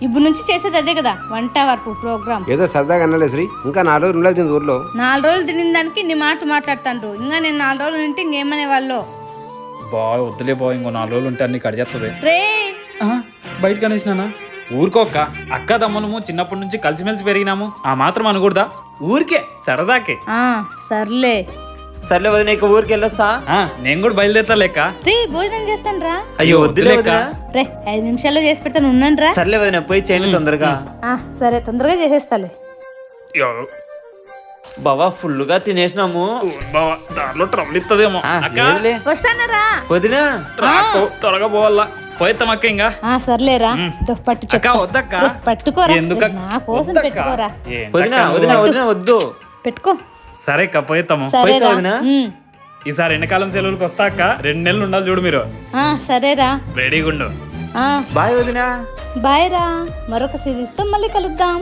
ఇప్పుడు నుంచి చేసేది అదే కదా వంట వరకు ప్రోగ్రామ్. ఏదో సరదాగా అన్నలే శ్రీ, ఇంకా 4 రోజులు ఉండాల్సింది ఊర్లో. 4 రోజులు తినిన దానికి నీ మాట మాట్లాడుతాండ్రు. ఇంకా నేను 4 రోజులు ఉంటే ఇంకేమనే వాళ్ళు. బాయ్ వద్దులే బాయ్, ఇంకో 4 రోజులు ఉంటే అన్ని కడిచేస్తుంది. రే బయట కనేసినానా? ఊరుకోక్క, అక్క తమ్ములము చిన్నప్పటి నుంచి కలిసిమెలిసి పెరిగినాము, ఆ మాత్రం అనకూడదా? ఊరికే సరదాకే. సర్లే సర్లే వదిన, ఇక ఊరికి వెళ్ళొస్తా. నేను కూడా బయలుదేరతా లేక. రే భోజనం చేస్తాను రా. అయ్యో వద్దులే వదిన. రే 5 నిమిషాల్లో చేసి పెడతాను, ఉన్నాను రా. సర్లే వదిన, పోయి చేయండి తొందరగా. సరే తొందరగా చేసేస్తాలే. బావా ఫుల్గా తినేసినాము. దాంట్లో ట్రబుల్ ఇస్తుందేమో. వస్తానరా వదిన. త్వరగా పోవాలా, పోయిస్తాం అక్క. ఇంకా సర్లేరా, పట్టు అక్క వద్దక్క. పట్టుకోరా, ఎందుకు నా కోసం పెట్టుకోరా. వదిన వదిన వదిన వద్దు. పెట్టుకో. సరే అక్క పోయిస్తాము. సరేరా. ఈసారి ఎండాకాలం సెలవులకు వస్తా అక్క, 2 నెలలు ఉండాలి చూడు మీరు. సరేరా, రెడీగా ఉండు. బాయ్ వదిన. బాయ్ రా, మరొక సిరీస్ తో మళ్ళీ కలుద్దాం.